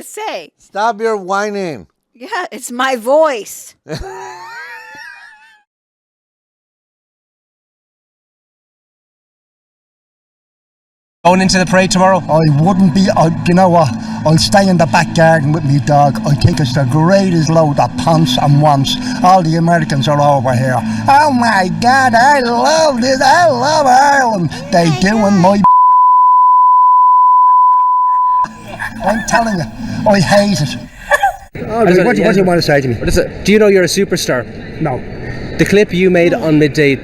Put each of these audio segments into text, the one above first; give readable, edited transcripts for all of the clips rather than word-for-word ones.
to say. Stop your whining. Yeah, it's my voice. Going into the parade tomorrow? I wouldn't be, you know what, I'll stay in the back garden with me dog. I think it's the greatest load of pants and wants. All the Americans are over here. Oh my God, I love this, I love Ireland. They doing my I'm telling you, I hate it. What do you want to say to me? Do you know you're a superstar? No. The clip you made on Midday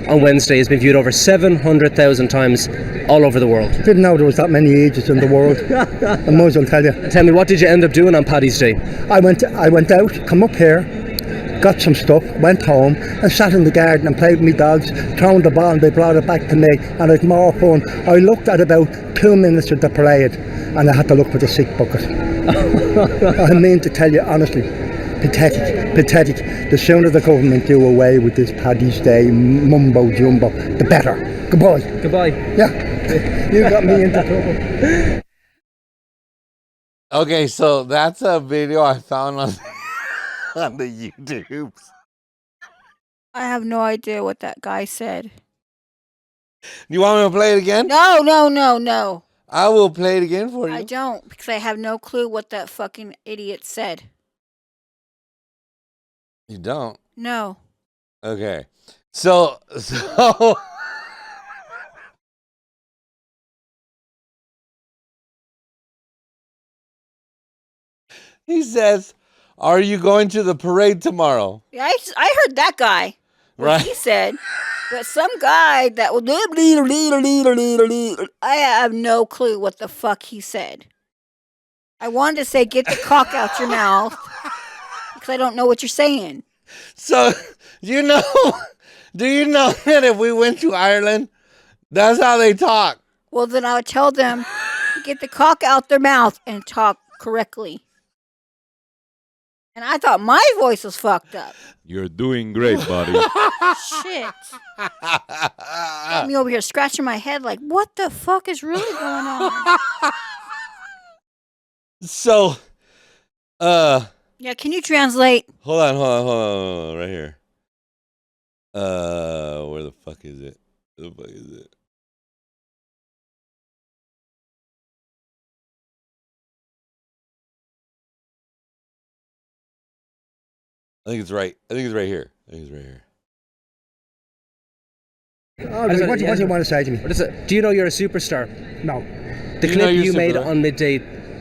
on Wednesday has been viewed over 700,000 times all over the world. Didn't know there was that many idiots in the world. I might as well tell you. Tell me, what did you end up doing on Paddy's Day? I went out, come up here, got some stuff, went home and sat in the garden and played with my dogs, thrown the ball and they brought it back to me and it's more fun. I looked at about 2 minutes of the parade and I had to look for the sick bucket. I mean to tell you honestly, pathetic. The sooner the government do away with this Paddy's Day mumbo jumbo, the better. Goodbye. Yeah, you got me into trouble. Okay, so that's a video I found on the YouTubes. I have no idea what that guy said. You want me to play it again? No. I will play it again for you. I don't, because I have no clue what that fucking idiot said. You don't? No. Okay. So he says, "Are you going to the parade tomorrow?" Yeah, I heard that guy. Right. He said, but some guy that was I have no clue what the fuck he said. I wanted to say, "Get the cock out your mouth," because I don't know what you're saying. So, do you know that if we went to Ireland, that's how they talk? Well, then I would tell them to get the cock out their mouth and talk correctly. And I thought my voice was fucked up. You're doing great, buddy. Shit. Got me over here scratching my head like, what the fuck is really going on? So, yeah, can you translate? hold on, right here. Where the fuck is it? I think it's right here. What do you want to say to me? Do you know you're a superstar? No. The clip you made on Midday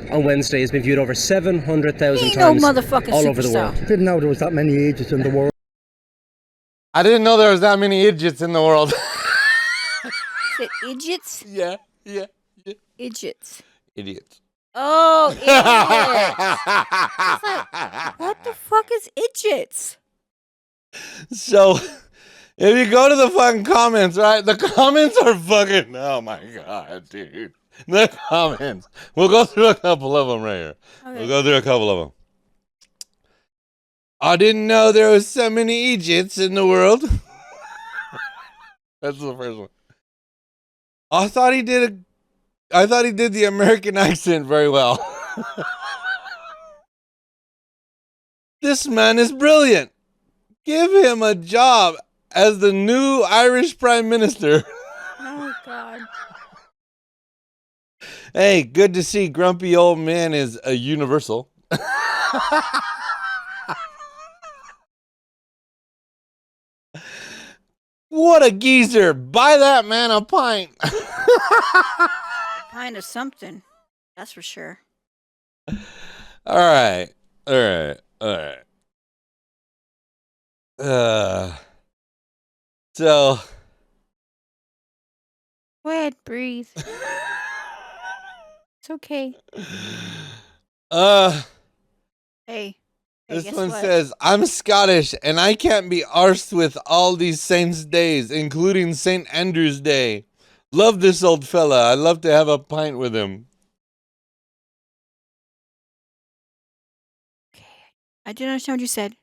on Wednesday has been viewed over 700,000 times motherfucking all over the superstar. world. Didn't know there was that many idiots in the world. I didn't know there was that many idiots in the world. Is it idiots? Yeah. Idiots. Idiots. Oh, idiots. Like, what the fuck is idiots? So, if you go to the fucking comments, right? The comments are fucking, oh my God, dude. The comments. We'll go through a couple of them right here. Okay. We'll go through a couple of them. I didn't know there was so many idiots in the world. That's the first one. I thought he did the American accent very well. This man is brilliant. Give him a job as the new Irish Prime Minister. Oh, God. Hey, good to see grumpy old man is a universal. What a geezer. Buy that man a pint. Kind of something. That's for sure. All right. So. Go ahead, breathe. It's okay. Hey. This one says, I'm Scottish and I can't be arsed with all these saints' days, including St. Andrew's Day. Love this old fella. I'd love to have a pint with him. Okay. I didn't understand what you said.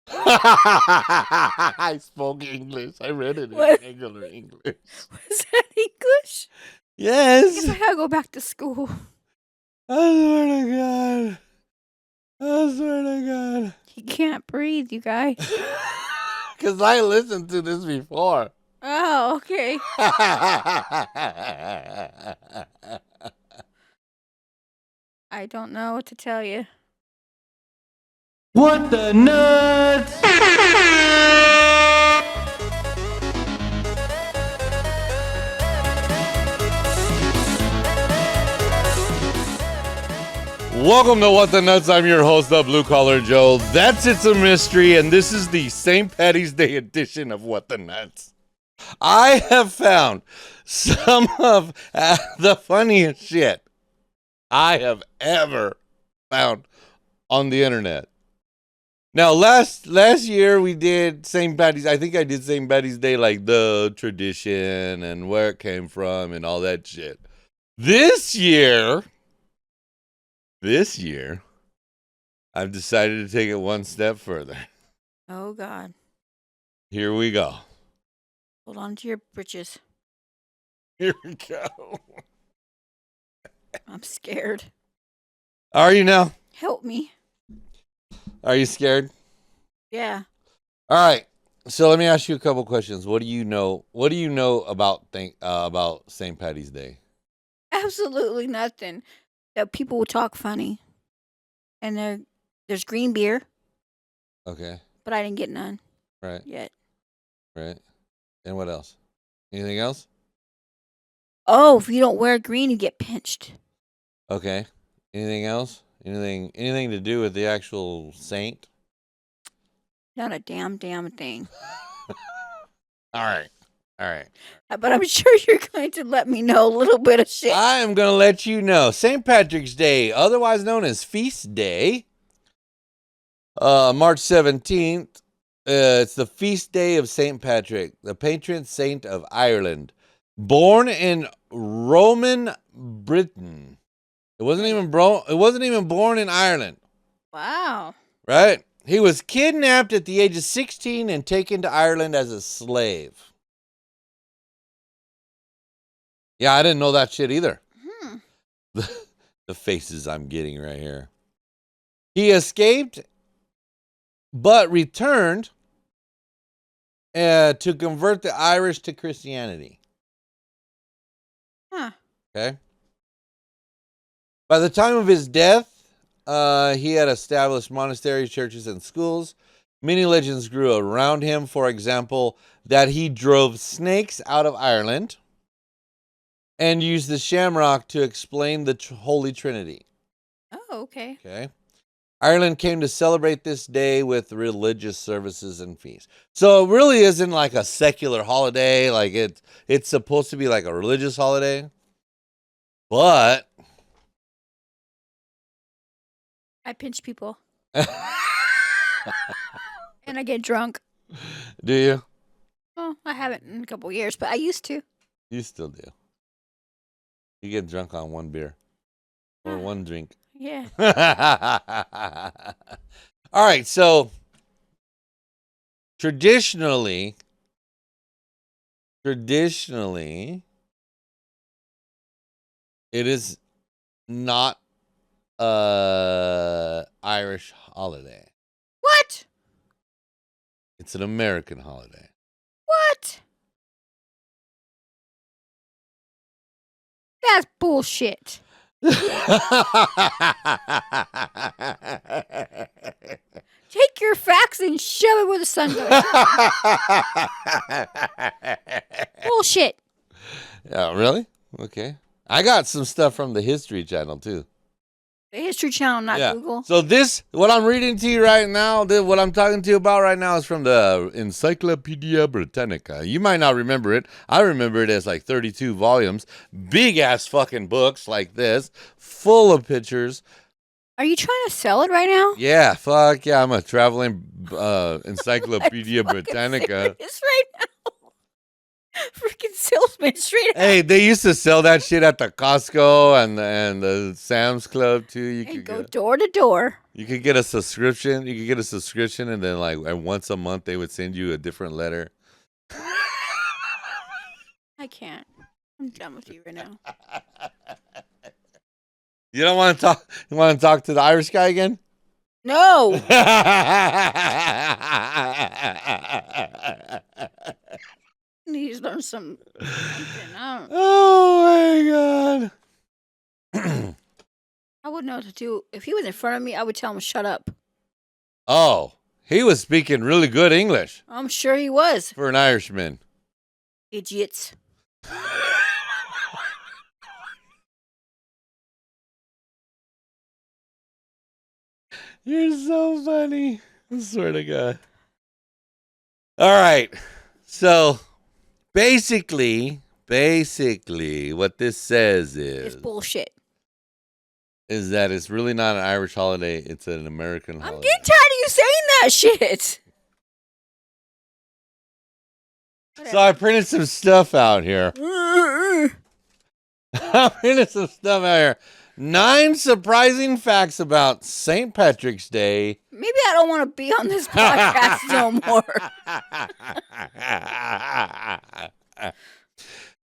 I spoke English. I read it in regular English. Was that English? Yes. I guess I gotta go back to school. I swear to You can't breathe, you guys. Because I listened to this before. Oh, okay. I don't know what to tell you. What the nuts? Welcome to What the Nuts. I'm your host, the Blue Collar Joe. That's It's a Mystery, and this is the St. Patty's Day edition of What the Nuts. I have found some of the funniest shit I have ever found on the internet. Now, last year we did St. Patty's. I think I did St. Patty's Day, like the tradition and where it came from and all that shit. This year, I've decided to take it one step further. Oh, God. Here we go. Hold on to your britches. Here we go. I'm scared. Are you now? Help me. Are you scared? Yeah. All right. So let me ask you a couple questions. What do you know? What do you know about St. Patty's Day? Absolutely nothing. That people will talk funny. And there's green beer, Okay. but I didn't get none Right. yet. Right. And what else? Anything else? Oh, if you don't wear green, you get pinched. Okay. Anything else? Anything to do with the actual saint? Not a damn thing. All right. But I'm sure you're going to let me know a little bit of shit. I am going to let you know. St. Patrick's Day, otherwise known as Feast Day, March 17th. It's the feast day of St. Patrick, the patron saint of Ireland. Born in Roman Britain. It wasn't even born in Ireland. Wow. Right? He was kidnapped at the age of 16 and taken to Ireland as a slave. Yeah, I didn't know that shit either. The faces I'm getting right here. He escaped, but returned to convert the Irish to Christianity. Huh. Okay. By the time of his death, he had established monasteries, churches, and schools. Many legends grew around him. For example, that he drove snakes out of Ireland and used the shamrock to explain the Holy Trinity. Oh, okay. Okay. Ireland came to celebrate this day with religious services and feasts. So it really isn't like a secular holiday. Like it's supposed to be like a religious holiday. But I pinch people. And I get drunk. do you? Well, I haven't in a couple of years, but I used to. You still do. You get drunk on one beer or one drink. Yeah. All right, so traditionally, it is not a Irish holiday. What? It's an American holiday. What? That's bullshit. Take your facts and shove it where the sun goes. Bullshit. Yeah, really? Okay. I got some stuff from the History Channel too. The History Channel, not Google. So what I'm reading to you right now, what I'm talking to you about right now is from the Encyclopedia Britannica. You might not remember it. I remember it as like 32 volumes. Big ass fucking books like this, full of pictures. Are you trying to sell it right now? Yeah, fuck yeah. I'm a traveling Encyclopedia Britannica. It's right now. Freaking salesman straight up. Hey, they used to sell that shit at the Costco and the Sam's Club too. You And could go door to door. You could get a subscription. You could get a subscription, and then like once a month they would send you a different letter. I can't. I'm done with you right now. You don't want to talk. You want to talk to the Irish guy again? No. Need to learn something. I Oh my god. wouldn't know what to do. If he was in front of me, I would tell him shut up. Oh, he was speaking really good English I'm sure he was. for an Irishman. Idiots. You're so funny. I swear to God. All right. So basically, what this says It's bullshit. is that it's really not an Irish holiday. It's an American holiday. I'm getting tired of you saying that shit. So I printed some stuff out here. I printed some stuff out here. 9 surprising facts about St. Patrick's Day. Maybe I don't want to be on this podcast no more.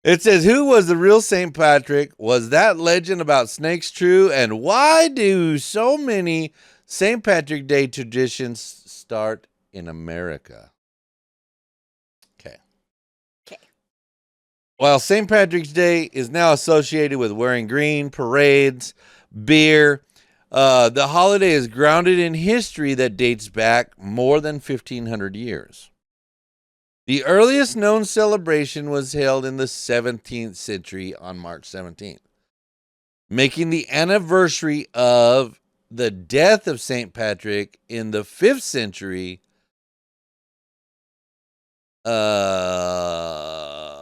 It says, who was the real St. Patrick? Was that legend about snakes true? And why do so many St. Patrick Day traditions start in America? Okay. While St. Patrick's Day is now associated with wearing green, parades, beer, the holiday is grounded in history that dates back more than 1,500 years. The earliest known celebration was held in the 17th century on March 17th, making the anniversary of the death of St. Patrick in the 5th century.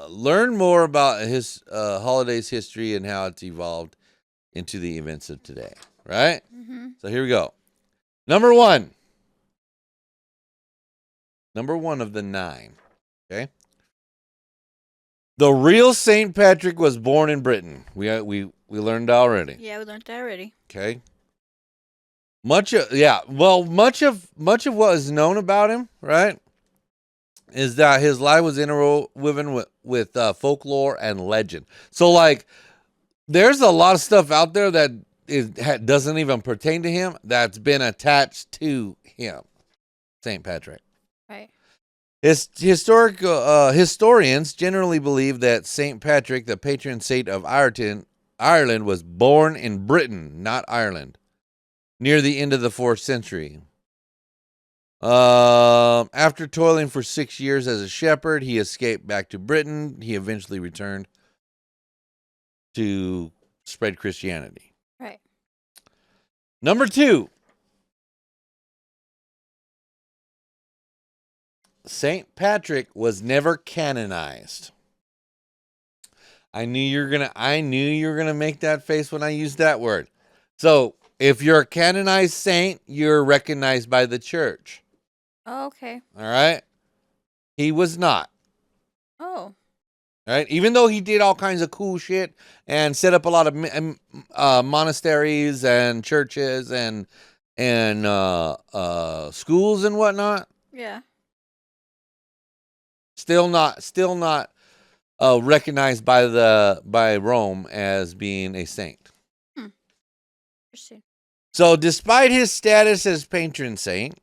Learn more about his holiday's history and how it's evolved into the events of today, right? Mm-hmm. So here we go. Number one of the 9. Okay. The real St. Patrick was born in Britain. We learned already. Yeah, we learned that already. Okay. Much of what is known about him, right, is that his life was interwoven with folklore and legend. So, like, there's a lot of stuff out there that doesn't even pertain to him that's been attached to him, St. Patrick. Right. Historians generally believe that St. Patrick, the patron saint of Ireland, was born in Britain, not Ireland, near the end of the 4th century. After toiling for 6 years as a shepherd, he escaped back to Britain. He eventually returned to spread Christianity. Right. Number 2. St. Patrick was never canonized. I knew you were gonna make that face when I used that word. So, if you're a canonized saint, you're recognized by the church. Oh, okay. All right? He was not. Oh. All right? Even though he did all kinds of cool shit and set up a lot of monasteries and churches and schools and whatnot, Yeah. still not recognized by Rome as being a saint. Interesting. So, despite his status as patron saint,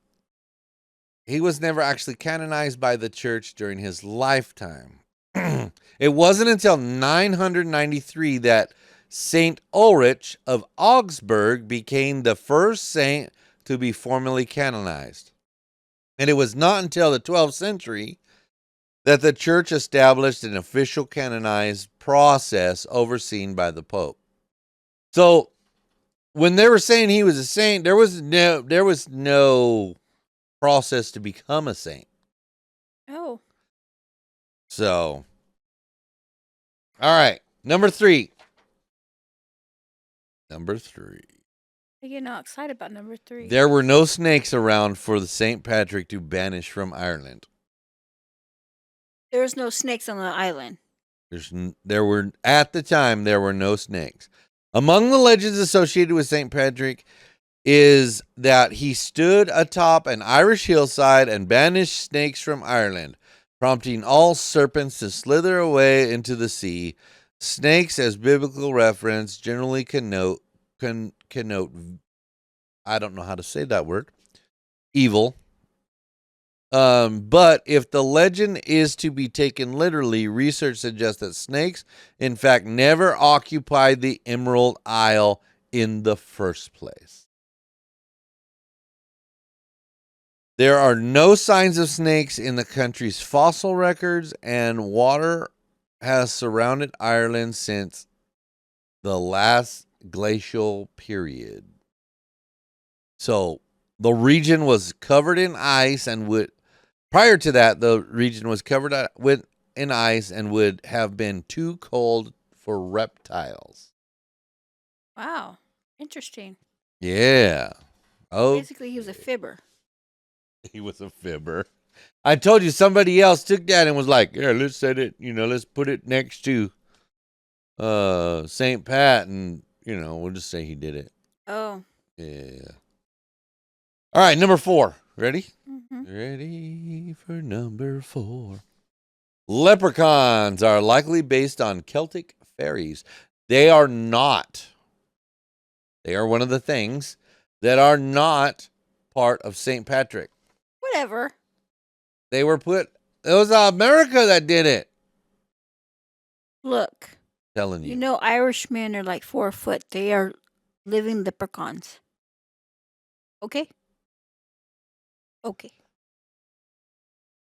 he was never actually canonized by the church during his lifetime. It wasn't until 993 that Saint Ulrich of Augsburg became the first saint to be formally canonized. And it was not until the 12th century that the church established an official canonized process overseen by the Pope. So, when they were saying he was a saint, there was no process to become a saint. Oh. So, all right, number 3. I get all excited about number 3. There were no snakes around for the St. Patrick to banish from Ireland. There was no snakes on the island. At the time, there were no snakes. Among the legends associated with St. Patrick is that he stood atop an Irish hillside and banished snakes from Ireland, prompting all serpents to slither away into the sea. Snakes, as biblical reference, generally connote I don't know how to say that word. Evil. But if the legend is to be taken literally, research suggests that snakes, in fact, never occupied the Emerald Isle in the first place. There are no signs of snakes in the country's fossil records, and water has surrounded Ireland since the last glacial period. So the region was covered in ice and would, prior to that, the region was covered in ice and would have been too cold for reptiles. Wow. Interesting. Yeah. Oh, Basically, he was a fibber. he was a fibber. I told you somebody else took that and was like, yeah, let's set it, let's put it next to St. Pat, and we'll just say he did it. Oh. Yeah. All right, number 4. Ready? Mm-hmm. Ready for number 4. Leprechauns are likely based on Celtic fairies. They are not. They are one of the things that are not part of St. Patrick. Whatever. They were it was America that did it. Look. Telling you. You know, Irishmen are like 4 foot. They are living leprechauns. Okay? Okay.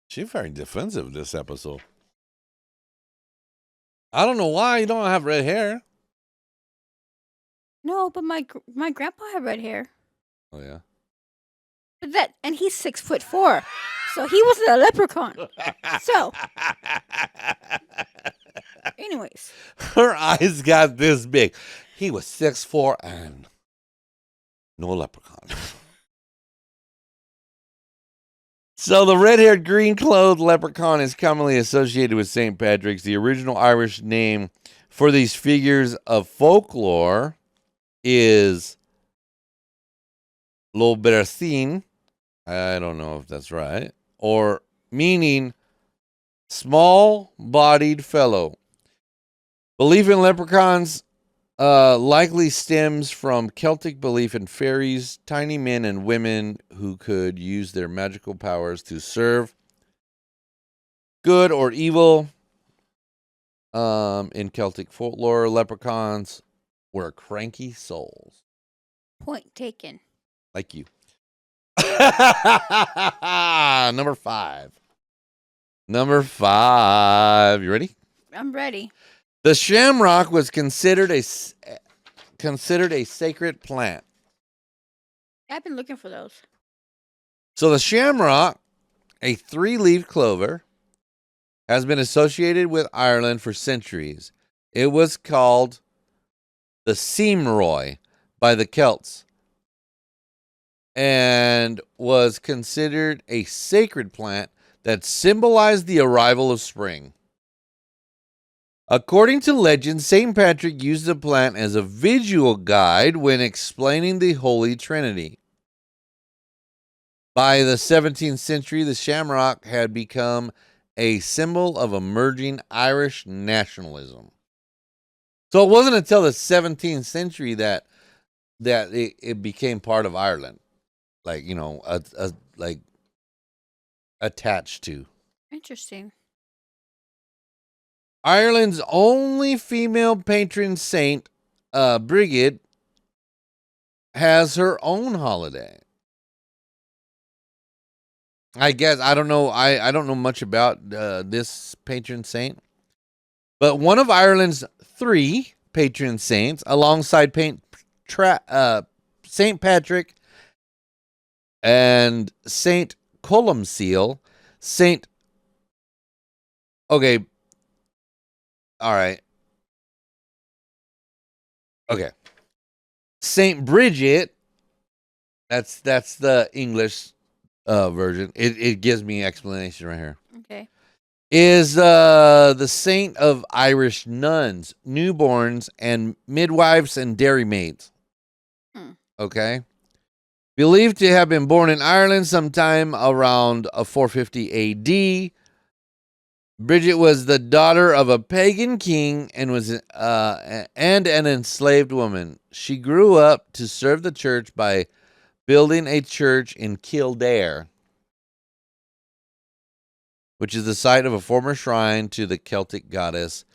She's very defensive this episode. I don't know why you don't have red hair. No, but my grandpa had red hair. Oh, yeah. But and he's 6'4", so he wasn't a leprechaun. So, anyways, her eyes got this big. He was 6'4" and no leprechaun. So the red-haired, green-clothed leprechaun is commonly associated with St. Patrick's. The original Irish name for these figures of folklore is Lobercine. I don't know if that's right. Or meaning small-bodied fellow. Belief in leprechauns likely stems from Celtic belief in fairies, tiny men and women who could use their magical powers to serve good or evil. In Celtic folklore, leprechauns were cranky souls. point taken. Like you. Number 5. You ready? I'm ready. The shamrock was considered a sacred plant. I've been looking for those. So the shamrock, a 3-leaved clover, has been associated with Ireland for centuries. It was called the Seamroy by the Celts and was considered a sacred plant that symbolized the arrival of spring. According to legend, St. Patrick used the plant as a visual guide when explaining the Holy Trinity. By the 17th century, the shamrock had become a symbol of emerging Irish nationalism. So it wasn't until the 17th century that it became part of Ireland, like like attached to. Interesting. Ireland's only female patron saint, Brigid, has her own holiday. I guess I don't know. I don't know much about this patron saint, but one of Ireland's 3 patron saints, alongside Saint Patrick and Saint Columcille, Saint. Okay. All right. Okay. Saint Bridget. That's the English version. It gives me explanation right here. Okay. Is the saint of Irish nuns, newborns, and midwives and dairymaids. Okay. Believed to have been born in Ireland sometime around 450 A.D., Bridget was the daughter of a pagan king and was and an enslaved woman. She grew up to serve the church by building a church in Kildare, which is the site of a former shrine to the Celtic goddess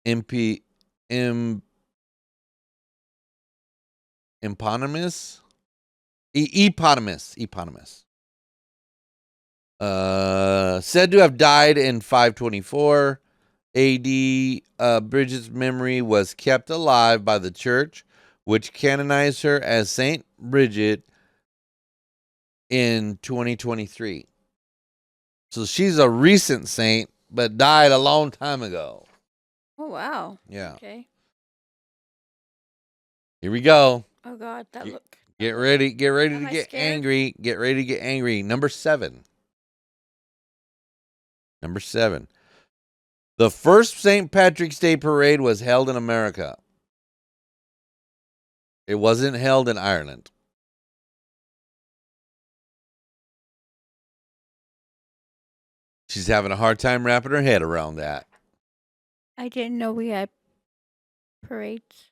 Eponymous. Said to have died in 524 AD. Bridget's memory was kept alive by the church, which canonized her as Saint Bridget in 2023. So she's a recent saint, but died a long time ago. Oh, wow. Yeah. Okay. Here we go. Oh, God. That look. Get ready. Get ready Am to I get scared? angry. Get ready to get angry. Number 7. The first St. Patrick's Day parade was held in America. It wasn't held in Ireland. She's having a hard time wrapping her head around that. I didn't know we had parades.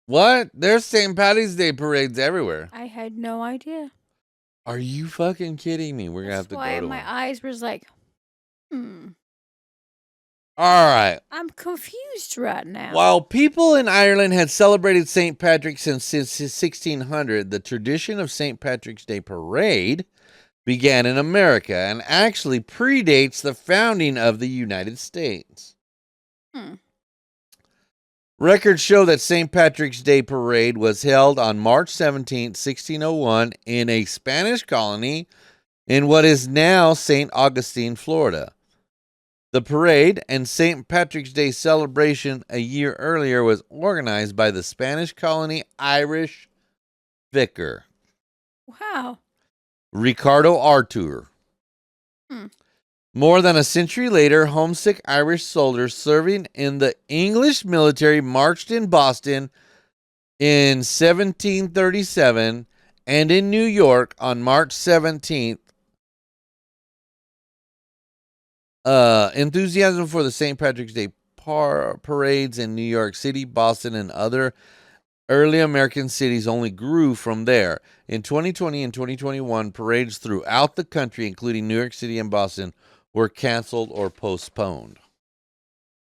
What? There's St. Patty's Day parades everywhere. I had no idea. Are you fucking kidding me? We're going to have That's to why go to my one. eyes was like, All right. I'm confused right now. While people in Ireland had celebrated St. Patrick since 1600, the tradition of St. Patrick's Day parade began in America and actually predates the founding of the United States. Records show that St. Patrick's Day parade was held on March 17, 1601, in a Spanish colony in what is now St. Augustine, Florida. The parade and St. Patrick's Day celebration a year earlier was organized by the Spanish colony Irish vicar, Wow. Ricardo Artur. More than a century later, homesick Irish soldiers serving in the English military marched in Boston in 1737 and in New York on March 17th. Enthusiasm for the St. Patrick's Day parades in New York City, Boston, and other early American cities only grew from there. In 2020 and 2021, parades throughout the country, including New York City and Boston, were canceled or postponed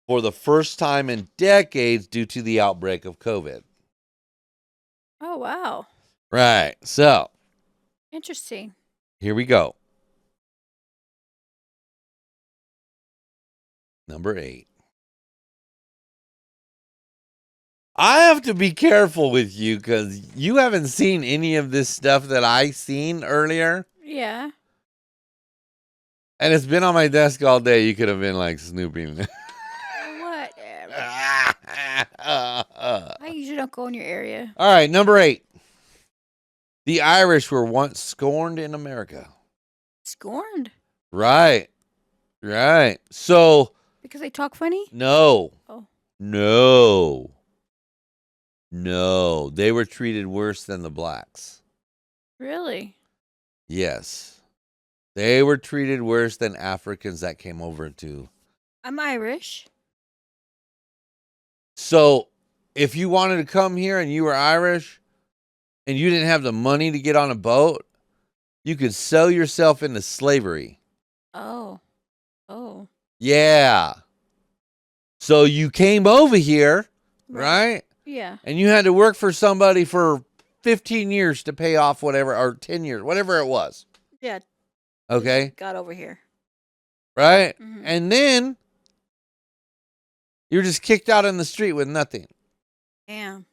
for the first time in decades due to the outbreak of COVID. Oh, wow. Right. So, Interesting. here we go. Number 8. I have to be careful with you because you haven't seen any of this stuff that I seen earlier. Yeah. And it's been on my desk all day. You could have been like snooping. Whatever. I usually don't go in your area. All right, number 8. The Irish were once scorned in America. Scorned? Right. So, Because they talk funny? no. Oh. No. They were treated worse than the blacks. Really? Yes. They were treated worse than Africans that came over to. I'm Irish. So, if you wanted to come here and you were Irish and you didn't have the money to get on a boat, you could sell yourself into slavery. Oh. Yeah. So you came over here, right? Yeah. And you had to work for somebody for 15 years to pay off whatever, or 10 years, whatever it was. Yeah. Okay? Got over here. Right? Mhm. And then you're just kicked out in the street with nothing. Damn.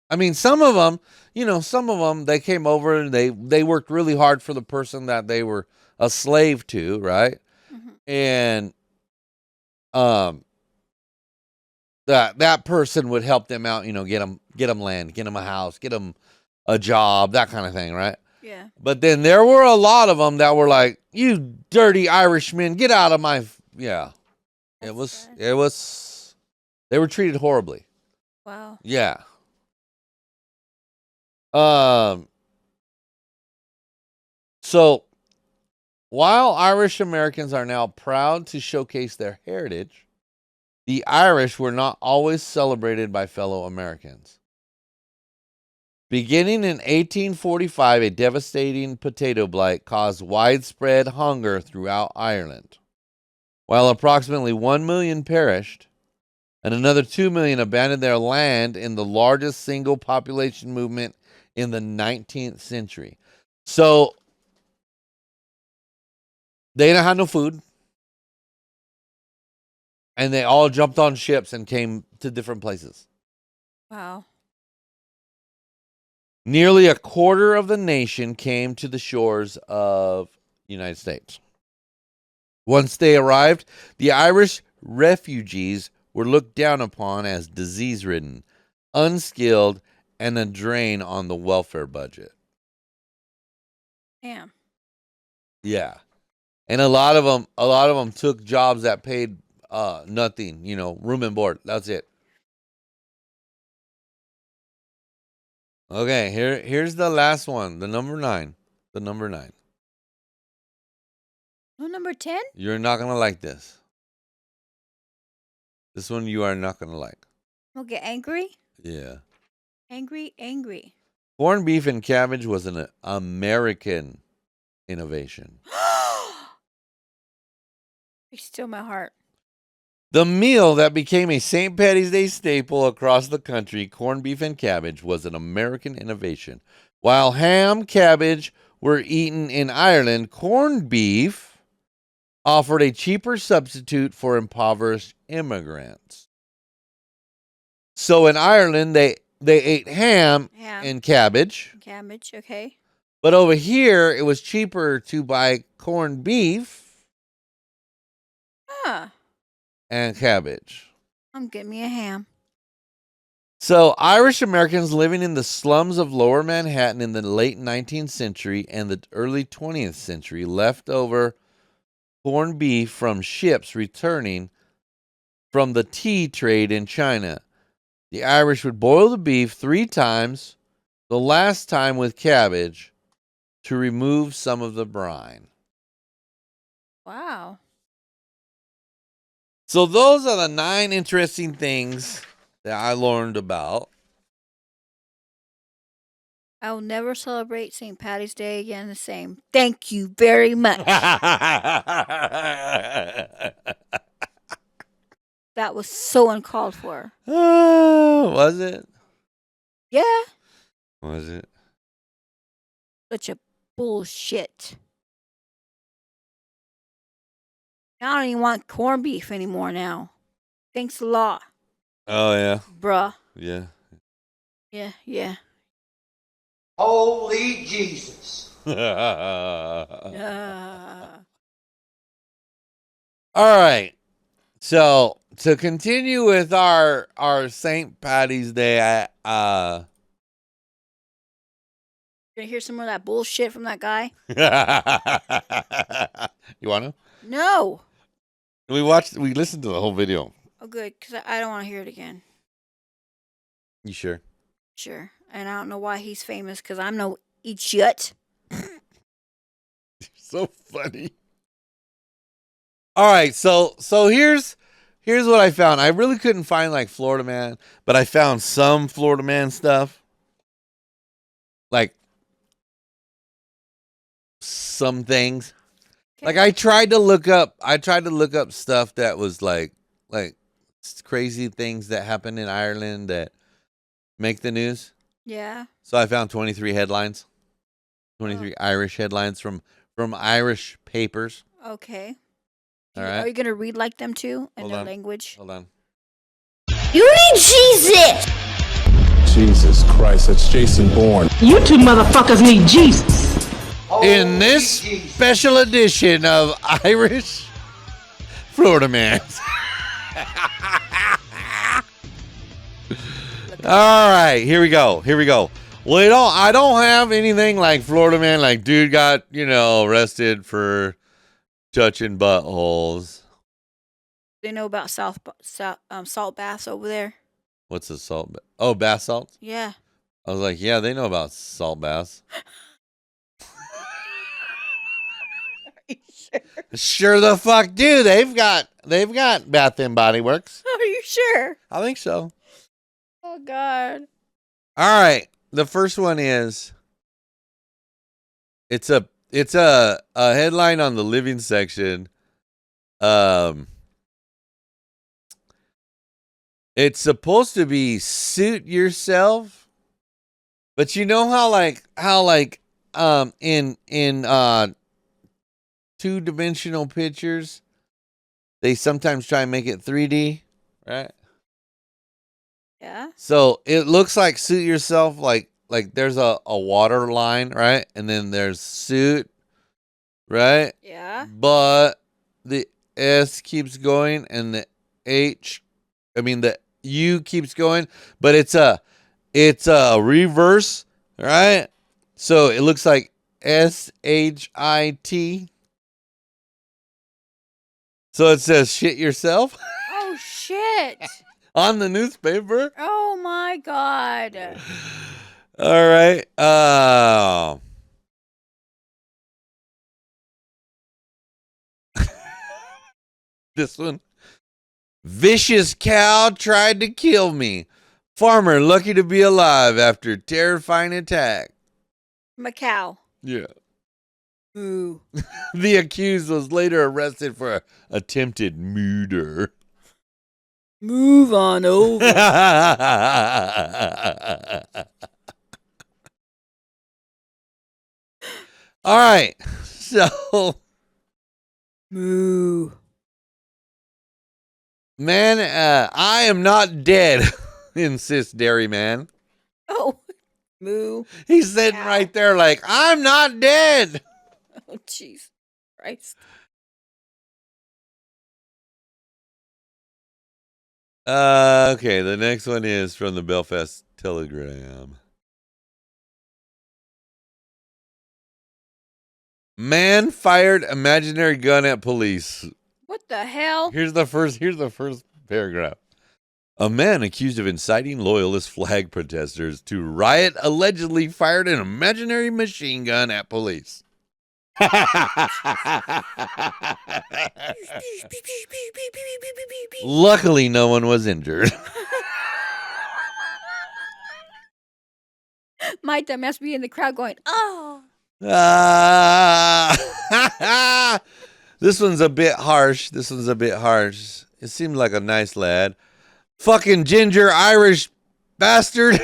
I mean, some of them, they came over and they worked really hard for the person that they were a slave to, right? Mhm. And that person would help them out, get them land, get them a house, get them a job, that kind of thing, right? Yeah. But then there were a lot of them that were like, "You dirty Irishmen, get out of my..." Yeah. It was, they were treated horribly. Wow. Yeah. So, while Irish Americans are now proud to showcase their heritage, the Irish were not always celebrated by fellow Americans. Beginning in 1845, a devastating potato blight caused widespread hunger throughout Ireland. While approximately 1 million perished, and another 2 million abandoned their land in the largest single population movement in the 19th century. So, they didn't have no food, and they all jumped on ships and came to different places. Wow. Nearly a quarter of the nation came to the shores of the United States. Once they arrived, the Irish refugees were looked down upon as disease-ridden, unskilled, and a drain on the welfare budget. Damn. Yeah. And a lot of them took jobs that paid nothing, room and board. That's it. Okay, here's the last one, the number 9. The number 9. No, number 10? You're not going to like this. This one you are not going to like. I'll get angry. Yeah. Angry. Corned beef and cabbage was an American innovation. You still my heart. The meal that became a St. Patty's Day staple across the country, corned beef and cabbage, was an American innovation. While ham, cabbage were eaten in Ireland, corned beef offered a cheaper substitute for impoverished immigrants. So in Ireland, they ate ham and cabbage. Cabbage, okay. But over here, it was cheaper to buy corned beef and cabbage. I'm getting me a ham. So Irish Americans living in the slums of Lower Manhattan in the late 19th century and the early 20th century left over corned beef from ships returning from the tea trade in China. The Irish would boil the beef 3 times, the last time with cabbage, to remove some of the brine. Wow. So those are the 9 interesting things that I learned about. I will never celebrate St. Patty's Day again the same. Thank you very much. That was so uncalled for. Was it? Yeah. Was it? Such a bullshit. I don't even want corned beef anymore now. Thanks a lot. Oh, yeah. Bruh. Yeah. Yeah. Holy Jesus. All right. So to continue with our St. Patty's Day, Gonna hear some more of that bullshit from that guy? You want to? No. We listened to the whole video. Oh, good, because I don't want to hear it again. You sure? Sure. And I don't know why he's famous, because I'm no idiot. So funny. All right, so here's what I found. I really couldn't find like Florida Man, but I found some Florida Man stuff. Like some things. Okay. Like I tried to look up stuff that was like crazy things that happen in Ireland that make the news. Yeah. So I found 23 headlines. 23 Irish headlines from Irish papers. Okay. All right. Are you going to read like them too in Hold their on. language? Hold on. You need Jesus! Jesus Christ, that's Jason Bourne. You two motherfuckers need Jesus! In this special edition of Irish Florida Man. All right, here we go. Well, I don't have anything like Florida Man, like dude got, arrested for touching buttholes. They know about salt baths over there? What's a salt bath? Oh, bath salts? Yeah. I was like, yeah, they know about salt baths. Sure the fuck do. They've got Bath and Body Works. Are you sure? I think so. Oh, God. All right. the first one is it's a headline on the living section. It's supposed to be suit yourself, but you know how in two-dimensional pictures they sometimes try and make it 3D, right? Yeah. So it looks like suit yourself, like there's a water line, right? And then there's suit, right? Yeah. But the S keeps going and the the U keeps going, but it's a reverse, right? So it looks like SHIT. So it says shit yourself Oh shit. on the newspaper. Oh my god. All right. This one. Vicious cow tried to kill me. Farmer lucky to be alive after terrifying attack. Macau. Yeah. Moo. The accused was later arrested for attempted murder. Move on over. All right. So, Moo. man, I am not dead, insists Dairyman. Oh. Moo. He's sitting Cow. right there like, I'm not dead. Oh jeez. Christ. Okay, the next one is from the Belfast Telegram. Man fired imaginary gun at police. What the hell? Here's the first paragraph. A man accused of inciting loyalist flag protesters to riot allegedly fired an imaginary machine gun at police. Luckily, no one was injured. My dumbass be in the crowd going, oh. This one's a bit harsh. It seemed like a nice lad. Fucking ginger Irish bastard.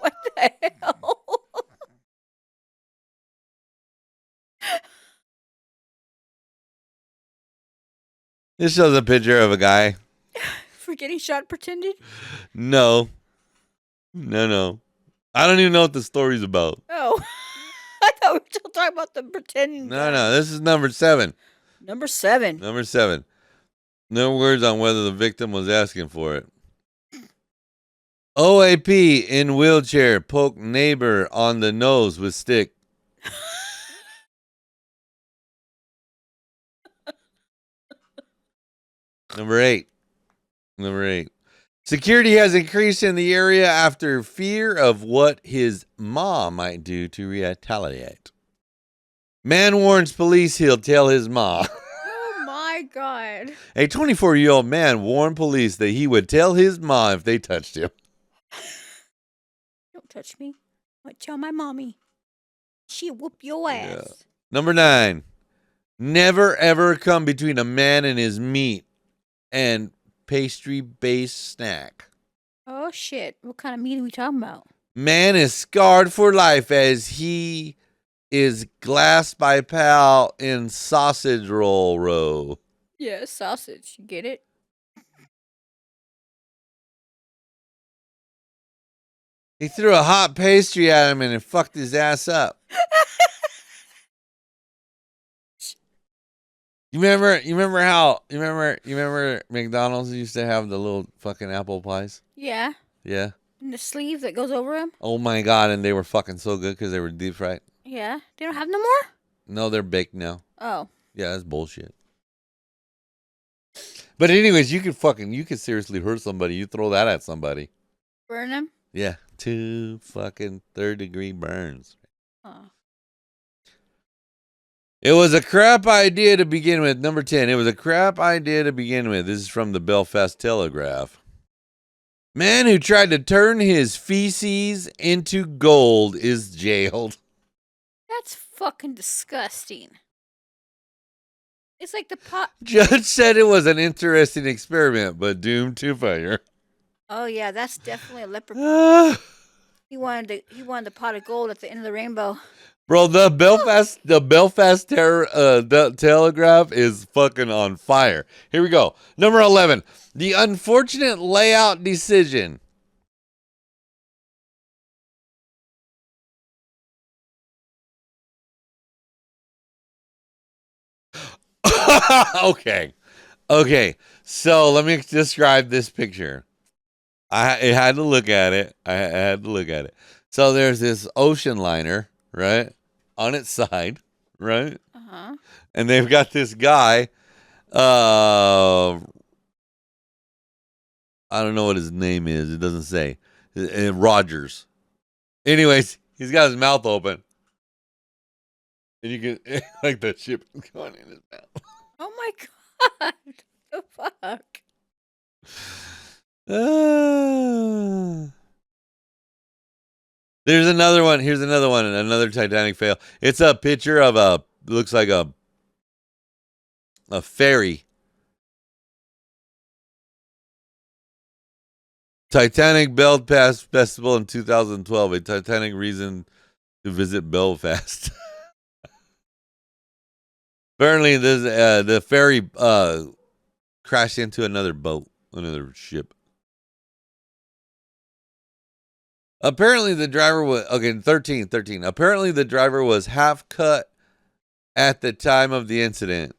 What the hell? This shows a picture of a guy. For getting shot pretended? No. I don't even know what the story's about. Oh. I thought we were still talking about the pretending. No. This is number 7. Number 7. Number 7. No words on whether the victim was asking for it. OAP in wheelchair poke neighbor on the nose with stick. Number 8. Security has increased in the area after fear of what his mom might do to retaliate. Man warns police he'll tell his mom. Oh my god. A 24-year-old man warned police that he would tell his mom if they touched him. Don't touch me. I'll tell my mommy. She'll whoop your ass. Yeah. Number 9. Never ever come between a man and his meat and pastry-based snack. Oh shit. What kind of meat are we talking about? Man is scarred for life as he is glassed by pal in sausage roll row. Yeah, sausage. You get it? He threw a hot pastry at him and it fucked his ass up. You remember McDonald's used to have the little fucking apple pies? Yeah. Yeah. And the sleeve that goes over them? Oh my god, and they were fucking so good because they were deep fried. Yeah. They don't have no more? No, they're baked now. Oh. Yeah, that's bullshit. But anyways, you could seriously hurt somebody. You throw that at somebody. Burn them? Yeah. 2 fucking 3rd-degree burns. Oh. It was a crap idea to begin with. Number 10. It was a crap idea to begin with. This is from the Belfast Telegraph. Man who tried to turn his feces into gold is jailed. That's fucking disgusting. It's like the pot. Judge said it was an interesting experiment, but doomed to failure. Oh yeah, that's definitely a leprechaun. He wanted the pot of gold at the end of the rainbow. Bro, the Belfast Telegraph is fucking on fire. Here we go. Number 11. The unfortunate layout decision. Okay. So let me describe this picture. I had to look at it. So there's this ocean liner, right, on its side, right? Uh-huh. And they've got this guy. I don't know what his name is. It doesn't say. Rogers. Anyways, he's got his mouth open. And you can, like, the ship going in his mouth. Oh my god. The fuck? There's another one. Here's another one. Another Titanic fail. It's a picture of looks like a ferry. Titanic Belfast Festival in 2012. A Titanic reason to visit Belfast. Apparently, the ferry crashed into another boat, another ship. Apparently, the driver was 13. Apparently, the driver was half cut at the time of the incident.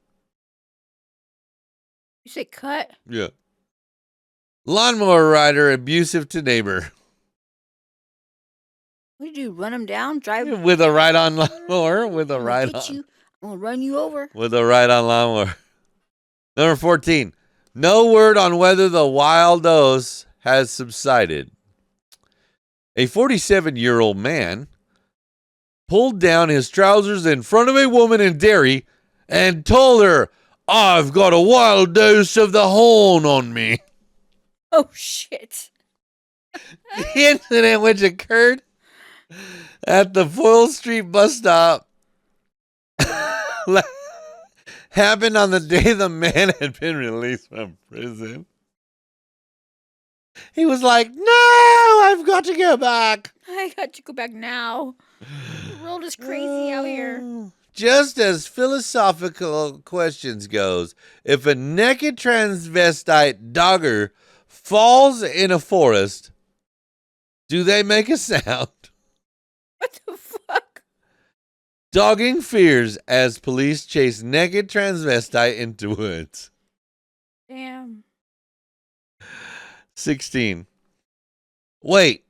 You say cut? Yeah. Lawnmower rider abusive to neighbor. What did you do? Run him down? Drive With a ride-on lawnmower. With a I'm gonna ride get on. you. I'm gonna run you over. With a ride-on lawnmower. Number 14. No word on whether the wild dose has subsided. A 47-year-old man pulled down his trousers in front of a woman in Derry and told her, "I've got a wild dose of the horn on me." Oh shit. The incident, which occurred at the Foyle Street bus stop, happened on the day the man had been released from prison. He was like, "No, I've got to go back. I got to go back now. The world is crazy out here. Just as philosophical questions goes, if a naked transvestite dogger falls in a forest, do they make a sound? What the fuck? Dogging fears as police chase naked transvestite into woods. Damn. 16. Wait,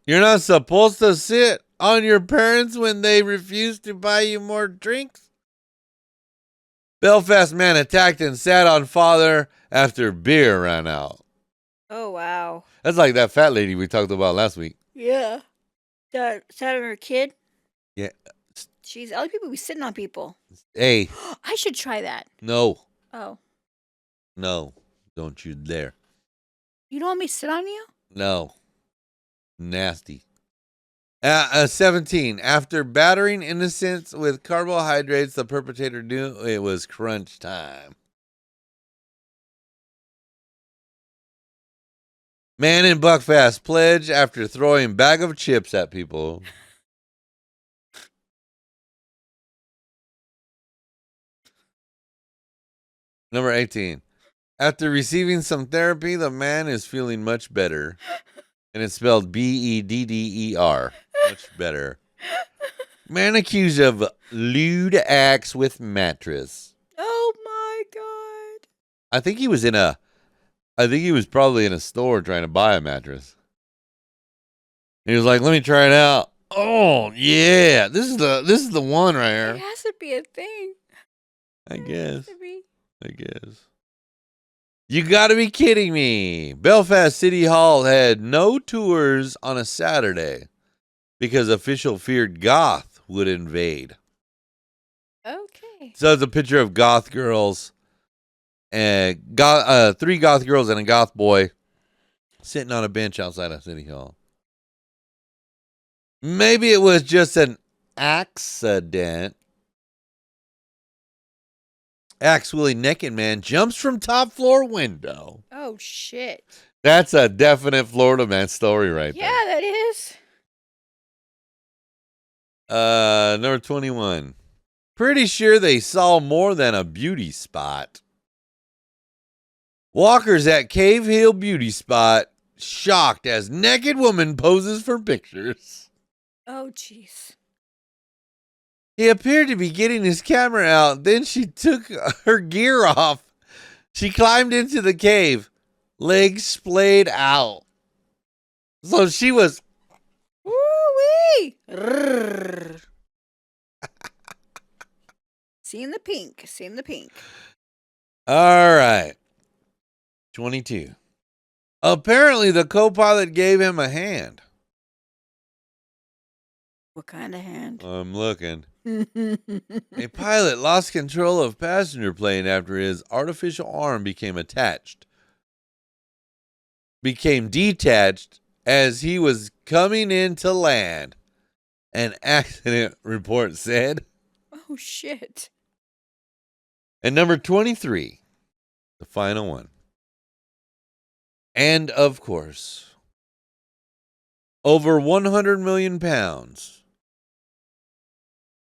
you're not supposed to sit on your parents when they refuse to buy you more drinks? Belfast man attacked and sat on father after beer ran out. Oh wow. That's like that fat lady we talked about last week. Yeah. Sat on her kid. Yeah. Jeez, other people be sitting on people. Hey, I should try that. no, Oh. don't you dare. You don't want me to sit on you? No. Nasty. 17. After battering innocents with carbohydrates, the perpetrator knew it was crunch time. Man in Buckfast pledge after throwing bag of chips at people. Number 18. After receiving some therapy, the man is feeling much better. And it's spelled Bedder. Much better. Man accused of lewd acts with mattress. Oh my god. I think he was probably in a store trying to buy a mattress. He was like, "Let me try it out." Oh yeah, this is the one right It here. has to be a thing. I It has guess. to be. You got to be kidding me. Belfast City Hall had no tours on a Saturday because official feared goth would invade. Okay. So it's a picture of goth girls and three goth girls and a goth boy sitting on a bench outside of City Hall. Maybe it was just an accident. Axe Willie naked man jumps from top floor window. Oh, shit. That's a definite Florida man story right Yeah, that is. there. Number 21. Pretty sure they saw more than a beauty spot. Walkers at Cave Hill Beauty Spot shocked as naked woman poses for pictures. Oh, jeez. He appeared to be getting his camera out. Then she took her gear off. She climbed into the cave, legs splayed out. So she was. Woo-wee! Seeing the pink. Seeing the pink. All right. 22. Apparently, the co-pilot gave him a hand. What kind of hand? I'm looking. A pilot lost control of passenger plane after his artificial arm became detached as he was coming in to land. An accident report said. Oh, shit. And number 23, the final one. And of course, over 100 million pounds.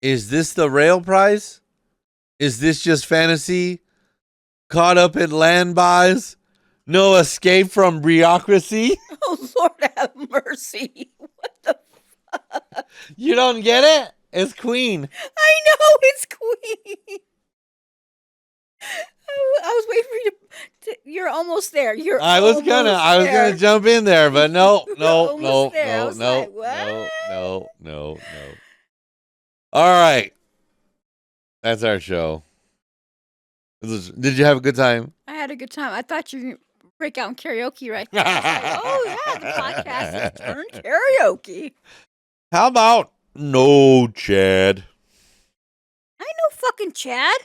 Is this the rail price? Is this just fantasy? Caught up in land buys? No escape from bureaucracy? Oh, Lord have mercy. What the fuck? You don't get it? It's Queen. I know it's Queen. I was waiting for you to you're almost there. I was gonna jump in there, but no. Like, All right. That's our show. Did you have a good time? I had a good time. I thought you were going to break out in karaoke right there. Oh, yeah, the podcast has turned karaoke. How about no, Chad? I know fucking Chad.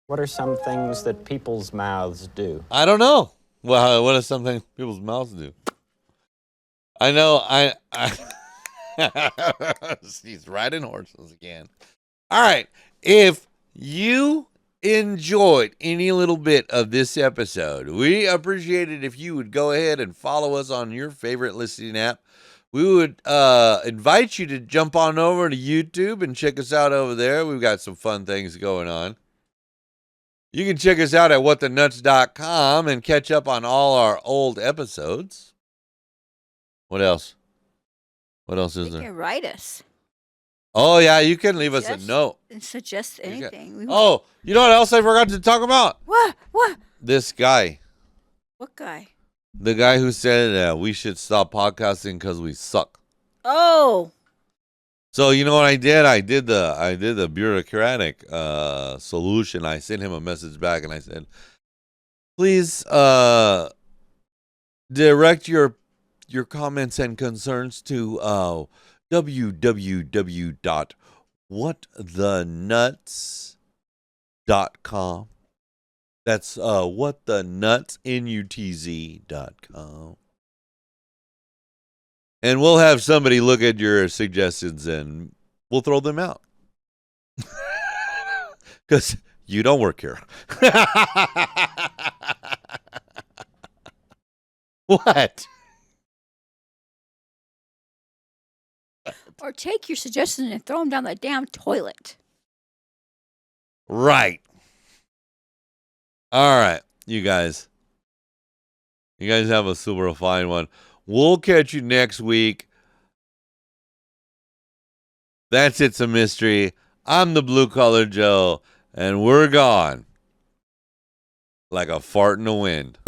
What are some things that people's mouths do? I don't know. Well, what are some things people's mouths do? I know. He's riding horses again. All right. If you enjoyed any little bit of this episode, we appreciate it if you would go ahead and follow us on your favorite listening app. We would invite you to jump on over to YouTube and check us out over there. We've got some fun things going on. You can check us out at whatthenuts.com and catch up on all our old episodes. What else? What else is You there? can write us. Oh, yeah, you can leave us a note. And suggest anything. You know what else I forgot to talk about? What? This guy. What guy? The guy who said we should stop podcasting because we suck. Oh. So you know what I did? I did the bureaucratic solution. I sent him a message back and I said, please direct your comments and concerns to www.whatthenuts.com. That's whatthenuts, NUTZ.com. And we'll have somebody look at your suggestions and we'll throw them out. Because you don't work here. What? Or take your suggestions and throw them down the damn toilet. Right. All right, you guys. You guys have a super fine one. We'll catch you next week. That's It's a Mystery. I'm the Blue Collar Joe, and we're gone like a fart in the wind.